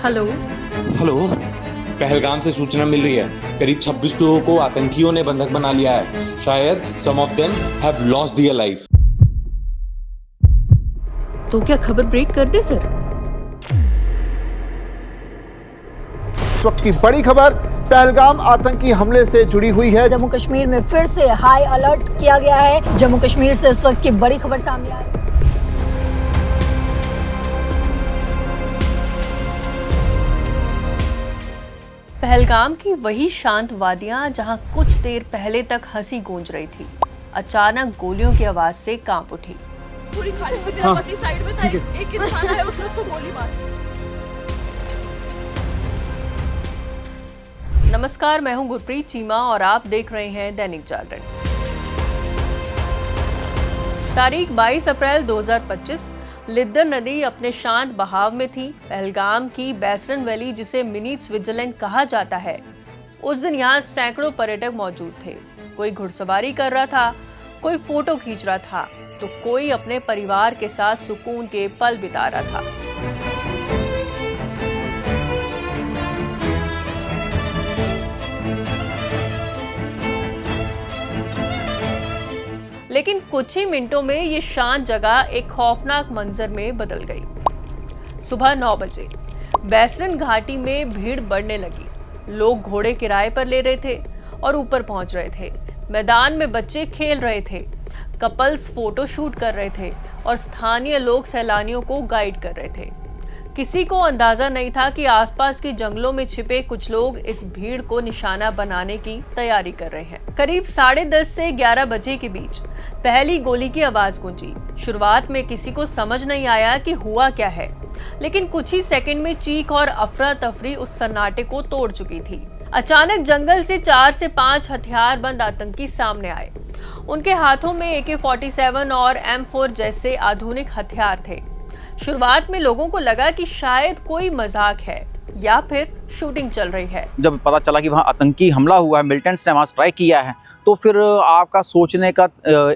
Hello. Hello. Pahalgam से सूचना मिल रही है, करीब 26 लोगों को आतंकियों ने बंधक बना लिया है। शायद some of them have lost their life. तो क्या खबर ब्रेक कर दे सर? इस वक्त की बड़ी खबर पहलगाम आतंकी हमले से जुड़ी हुई है। जम्मू कश्मीर में फिर से हाई अलर्ट किया गया है। जम्मू कश्मीर से इस वक्त की बड़ी खबर सामने आ रही है। पहलगाम की वही शांत वादियां जहां कुछ देर पहले तक हंसी गूंज रही थी, अचानक गोलियों की आवाज से कांप उठी। पूरी खालिद में तेरा पति साइड में था, एक इंसान आया, उसने उसको गोली मारी। नमस्कार, मैं हूं गुरप्रीत चीमा और आप देख रहे हैं दैनिक जागरण। तारीख 22 अप्रैल 2025। लिद्दर नदी अपने शांत बहाव में थी। पहलगाम की बैसरन वैली, जिसे मिनी स्विट्जरलैंड कहा जाता है, उस दिन यहाँ सैकड़ों पर्यटक मौजूद थे। कोई घुड़सवारी कर रहा था, कोई फोटो खींच रहा था, तो कोई अपने परिवार के साथ सुकून के पल बिता रहा था। लेकिन कुछ ही मिनटों में ये शांत जगह एक खौफनाक मंजर में बदल गई। सुबह 9 बजे बैसरन घाटी में भीड़ बढ़ने लगी। लोग घोड़े किराए पर ले रहे थे और ऊपर पहुंच रहे थे। मैदान में बच्चे खेल रहे थे, कपल्स फोटो शूट कर रहे थे और स्थानीय लोग सैलानियों को गाइड कर रहे थे। किसी को अंदाजा नहीं था कि आसपास के जंगलों में छिपे कुछ लोग इस भीड़ को निशाना बनाने की तैयारी कर रहे हैं। करीब 10:30 से 11 बजे के बीच पहली गोली की आवाज गूंजी। शुरुआत में किसी को समझ नहीं आया कि हुआ क्या है, लेकिन कुछ ही सेकंड में चीख और अफरा तफरी उस सन्नाटे को तोड़ चुकी थी। अचानक जंगल से 4 से 5 हथियारबंद आतंकी सामने आए। उनके हाथों में AK-47 और M4 जैसे आधुनिक हथियार थे। शुरुआत में लोगों को लगा कि शायद कोई मजाक है या फिर शूटिंग चल रही है। जब पता चला कि वहाँ आतंकी हमला हुआ है, मिलिटेंट्स ने वहाँ स्ट्राइक किया है, तो फिर आपका सोचने का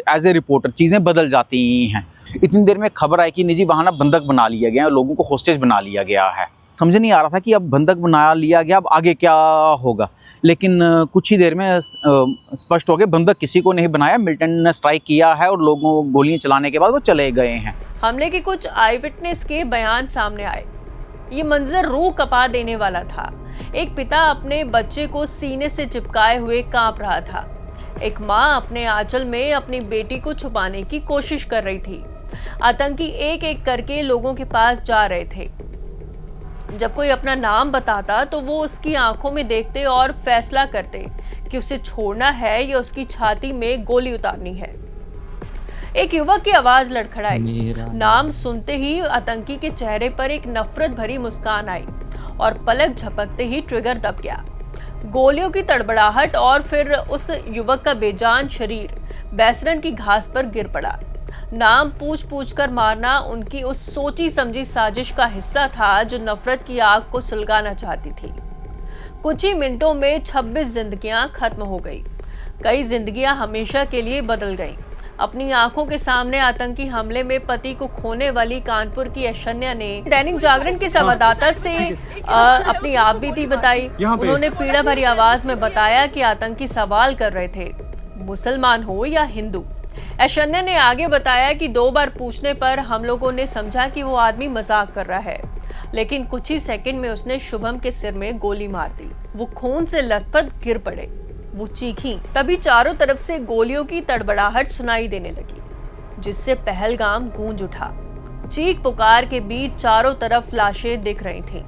एज ए रिपोर्टर चीज़ें बदल जाती हैं। इतनी देर में खबर आई कि निजी वहाँ ना बंधक बना लिया गया है, लोगों को होस्टेज बना लिया गया है। समझ नहीं आ रहा था कि अब बंधक बना लिया गया, अब आगे क्या होगा। लेकिन कुछ ही देर में स्पष्ट हो गया, बंधक किसी को नहीं बनाया, मिलिटेंट ने स्ट्राइक किया है और लोगों को गोलियां चलाने के बाद वो चले गए हैं। हमले के कुछ आई विटनेस के बयान सामने आए। ये मंजर रूह कपा देने वाला था। एक पिता अपने बच्चे को सीने से चिपकाए हुए कांप रहा था। एक माँ अपने आंचल में अपनी बेटी को छुपाने की कोशिश कर रही थी। आतंकी एक एक करके लोगों के पास जा रहे थे। जब कोई अपना नाम बताता तो वो उसकी आंखों में देखते और फैसला करते कि उसे छोड़ना है या उसकी छाती में गोली उतारनी है। एक युवक की आवाज लड़खड़ाई। नाम सुनते ही आतंकी के चेहरे पर एक नफरत भरी मुस्कान आई और पलक झपकते ही ट्रिगर दब गया। गोलियों की तड़बड़ाहट और फिर उस युवक का बेजान शरीर बैसरन की घास पर गिर पड़ा। नाम पूछ पूछ कर मारना उनकी उस सोची समझी साजिश का हिस्सा था जो नफरत की आग को सुलगाना चाहती थी। कुछ ही मिनटों में 26 जिंदगियां खत्म हो गई। कई जिंदगियां हमेशा के लिए बदल गईं। अपनी आंखों के सामने आतंकी हमले में पति को खोने वाली कानपुर की ऐश्वर्या ने दैनिक जागरण के संवाददाता से अपनी आपबीती बताई। उन्होंने पीड़ा भरी आवाज में बताया कि आतंकी सवाल कर रहे थे, मुसलमान हो या हिंदू। ऐश्वर्या ने आगे बताया कि 2 बार पूछने पर हम लोगों ने समझा कि वो आदमी मजाक कर रहा है, लेकिन कुछ ही सेकंड में उसने शुभम के सिर में गोली मार दी। वो खून से लथपथ गिर पड़े। वो चीखी। तभी चारों तरफ से गोलियों की तड़बड़ाहट सुनाई देने लगी, जिससे पहलगाम गूंज उठा। चीख पुकार के बीच चारों तरफ लाशें दिख रही थीं।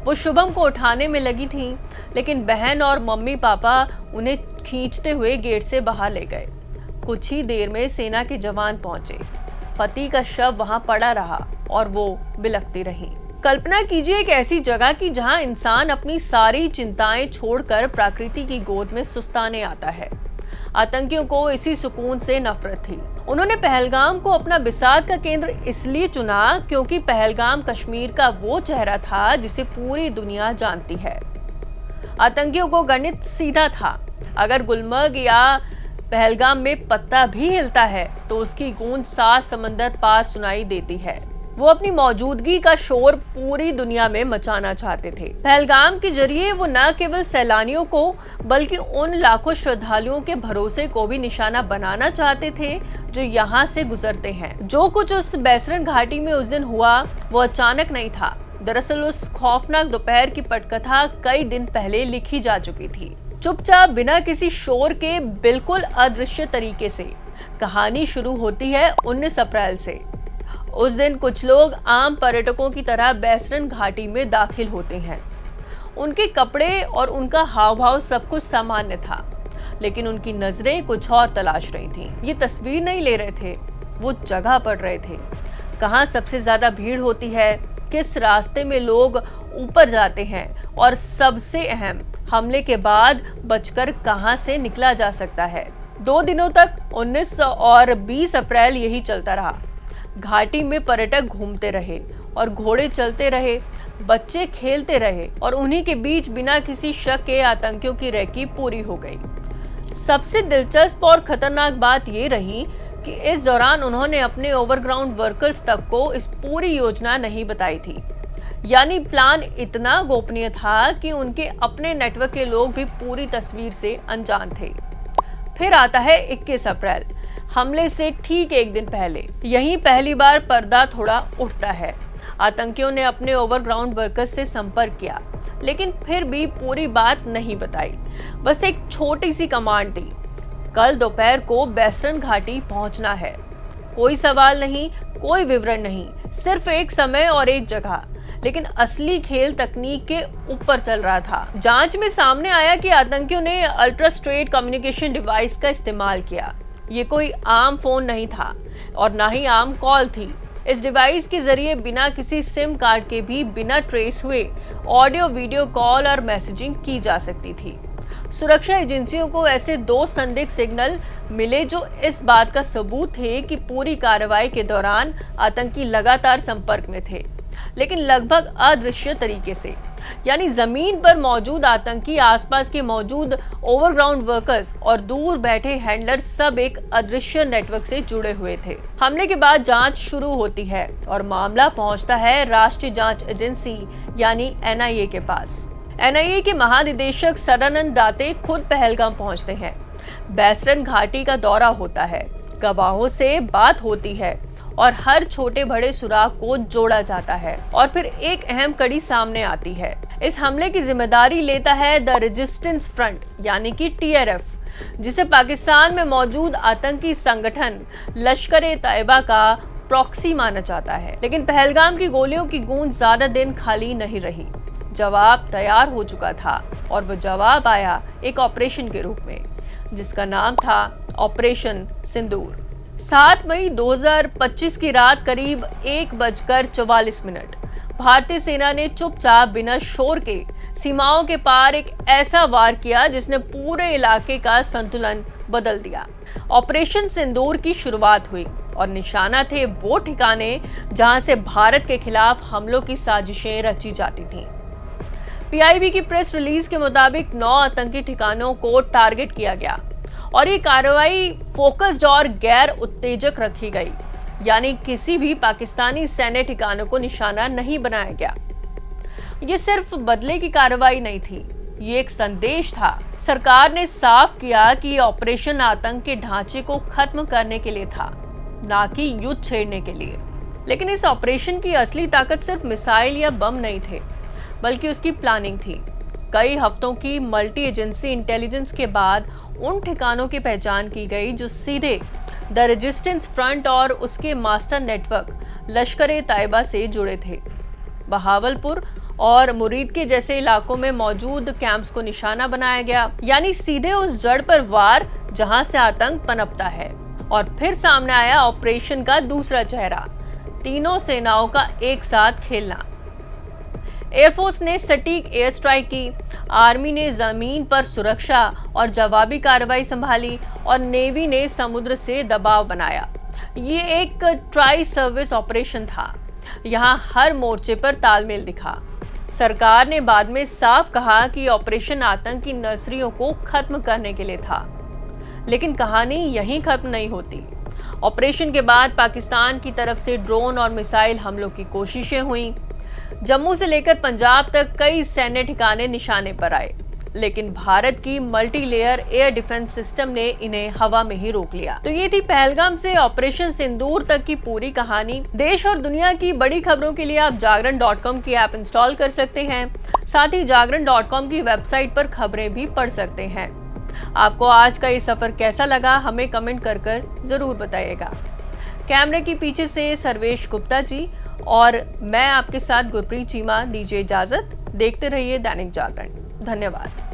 वो शुभम को उठाने में लगी थीं, लेकिन बहन और मम्मी पापा उन्हें खींचते हुए गेट से बाहर ले गए। कुछ ही देर में सेना के जवान पहुंचे। पति का शव वहां पड़ा रहा और वो बिलखती रही। कल्पना कीजिए एक ऐसी जगह की जहां इंसान अपनी सारी चिंताएं छोड़कर प्रकृति की गोद में सुस्ताने आता है। आतंकियों को इसी सुकून से नफरत थी। उन्होंने पहलगाम को अपना बिसात का केंद्र इसलिए चुना क्योंकि पहलगाम कश्मीर का वो चेहरा था जिसे पूरी दुनिया जानती है। आतंकियों को गणित सीधा था, अगर गुलमर्ग या पहलगाम में पत्ता भी हिलता है तो उसकी गूंज 7 समंदर पार सुनाई देती है। वो अपनी मौजूदगी का शोर पूरी दुनिया में मचाना चाहते थे। पहलगाम के जरिए वो न केवल सैलानियों को बल्कि उन लाखों श्रद्धालुओं के भरोसे को भी निशाना बनाना चाहते थे जो यहाँ से गुजरते हैं। जो कुछ उस बैसरन घाटी में उस दिन हुआ वो अचानक नहीं था। दरअसल उस खौफनाक दोपहर की पटकथा कई दिन पहले लिखी जा चुकी थी। चुपचाप बिना किसी शोर के बिल्कुल अदृश्य तरीके से कहानी शुरू होती है 19 अप्रैल से। उस दिन कुछ लोग आम पर्यटकों की तरह बैसरन घाटी में दाखिल होते हैं। उनके कपड़े और उनका हाव भाव सब कुछ सामान्य था, लेकिन उनकी नजरें कुछ और तलाश रही थीं। ये तस्वीर नहीं ले रहे थे, वो जगह पढ़ रहे थे। कहाँ सबसे ज्यादा भीड़ होती है, किस रास्ते में लोग ऊपर जाते हैं और सबसे अहम, हमले के बाद बचकर कहां से निकला जा सकता है। 2 दिनों तक 19 और 20 अप्रैल यही चलता रहा। घाटी में पर्यटक घूमते रहे और घोड़े चलते रहे, बच्चे खेलते रहे और उन्हीं के बीच बिना किसी शक के आतंकियों की रेकी पूरी हो गई। सबसे दिलचस्प और खतरनाक बात ये रही कि इस दौरान उन्होंने अपने ओवरग्राउंड वर्कर्स तक को इस पूरी योजना नहीं बताई थी। यानी प्लान इतना गोपनीय था कि उनके अपने नेटवर्क के लोग भी पूरी तस्वीर से अनजान थे। फिर आता है 21 अप्रैल, हमले से ठीक एक दिन पहले। यहीं पहली बार पर्दा थोड़ा उठता है। आतंकियों ने अपने ओवरग्राउंड वर्कर्स से संपर्क किया, लेकिन फिर भी पूरी बात नहीं बताई। बस एक छोटी सी कमांड दी, कल दोपहर को बैसरन घाटी पहुंचना है। कोई सवाल नहीं, कोई विवरण नहीं, सिर्फ एक समय और एक जगह। लेकिन असली खेल तकनीक के ऊपर चल रहा था। जांच में सामने आया कि आतंकियों ने अल्ट्रा स्ट्रेट कम्युनिकेशन डिवाइस का इस्तेमाल किया। ये कोई आम फोन नहीं था और ना ही आम कॉल थी। इस डिवाइस के जरिए बिना किसी सिम कार्ड के भी बिना ट्रेस हुए ऑडियो वीडियो कॉल और मैसेजिंग की जा सकती थी। सुरक्षा एजेंसियों को ऐसे 2 संदिग्ध सिग्नल मिले जो इस बात का सबूत थे कि पूरी कार्रवाई के दौरान आतंकी लगातार संपर्क में थे, लेकिन लगभग अदृश्य तरीके से। यानी जमीन पर मौजूद आतंकी, आसपास के मौजूद ओवरग्राउंड वर्कर्स और दूर बैठे हैंडलर सब एक अदृश्य नेटवर्क से जुड़े हुए थे। हमले के बाद जांच शुरू होती है और मामला पहुंचता है राष्ट्रीय जांच एजेंसी यानी NIA के पास। NIA के महानिदेशक सदानंद दाते खुद पहलगाम पहुंचते हैं। बैसरन घाटी का दौरा होता है, गवाहों से बात होती है और हर छोटे बड़े सुराग को जोड़ा जाता है। और फिर एक अहम कड़ी सामने आती है। इस हमले की जिम्मेदारी लेता है द रेजिस्टेंस फ्रंट यानी कि TRF, जिसे पाकिस्तान में मौजूद आतंकी संगठन लश्कर-ए-तैयबा का प्रॉक्सी माना जाता है। लेकिन पहलगाम की गोलियों की गूंज ज्यादा दिन खाली नहीं रही। जवाब तैयार हो चुका था और वो जवाब आया एक ऑपरेशन के रूप में, जिसका नाम था ऑपरेशन सिंदूर। 7 मई 2025 की रात करीब 1:44 भारतीय सेना ने चुपचाप बिना शोर के सीमाओं के पार एक ऐसा वार किया जिसने पूरे इलाके का संतुलन बदल दिया। ऑपरेशन सिंदूर की शुरुआत हुई और निशाना थे वो ठिकाने जहां से भारत के खिलाफ हमलों की साजिशें रची जाती थीं। PIB की प्रेस रिलीज के मुताबिक 9 आतंकी ठिकानों को टारगेट किया गया और ये कार्रवाई फोकस्ड और गैर उत्तेजक रखी गई। यानी किसी भी पाकिस्तानी सैन्य ठिकानों को निशाना नहीं बनाया गया। ये सिर्फ बदले की कार्रवाई नहीं थी, ये एक संदेश था। सरकार ने साफ किया कि ऑपरेशन आतंक के ढांचे को खत्म करने के लिए था, ना कि युद्ध छेड़ने के लिए। लेकिन इस ऑपरेशन की असली ताकत सिर्फ मिसाइल या बम नहीं थे, बल्कि उसकी प्लानिंग थी। कई हफ्तों की मल्टी एजेंसी इंटेलिजेंस के बाद उन ठिकानों की पहचान की गई जो सीधे द रेजिस्टेंस फ्रंट और उसके मास्टर नेटवर्क लश्कर-ए-तैयबा से जुड़े थे। बहावलपुर और मुरीद के जैसे इलाकों में मौजूद कैंप्स को निशाना बनाया गया, यानी सीधे उस जड़ पर वार जहां से आतंक पनपता है। और फिर सामने आया ऑपरेशन का दूसरा चेहरा, तीनों सेनाओं का एक साथ खेलना। एयरफोर्स ने सटीक एयर स्ट्राइक की, आर्मी ने जमीन पर सुरक्षा और जवाबी कार्रवाई संभाली और नेवी ने समुद्र से दबाव बनाया। ये एक ट्राई सर्विस ऑपरेशन था। यहाँ हर मोर्चे पर तालमेल दिखा। सरकार ने बाद में साफ कहा कि ऑपरेशन आतंक की नर्सरियों को खत्म करने के लिए था। लेकिन कहानी यहीं खत्म नहीं होती। ऑपरेशन के बाद पाकिस्तान की तरफ से ड्रोन और मिसाइल हमलों की कोशिशें हुई। जम्मू से लेकर पंजाब तक कई सैन्य ठिकाने निशाने पर आए, लेकिन भारत की multi layer air defence system ने इन्हें हवा में ही रोक लिया। तो ये थी पहलगाम से ऑपरेशन सिंदूर तक की पूरी कहानी। देश और दुनिया की बड़ी खबरों के लिए आप जागरण.com की ऐप इंस्टॉल कर सकते हैं। साथ ही जागरण.com की वेबसाइट पर खबरें भी पढ़ सकते हैं। आपको आज का ये सफर कैसा लगा, हमें कमेंट कर जरूर बताइएगा। कैमरे के पीछे से सर्वेश गुप्ता जी और मैं आपके साथ गुरप्रीत चीमा दीजिए इजाजत। देखते रहिए दैनिक जागरण। धन्यवाद।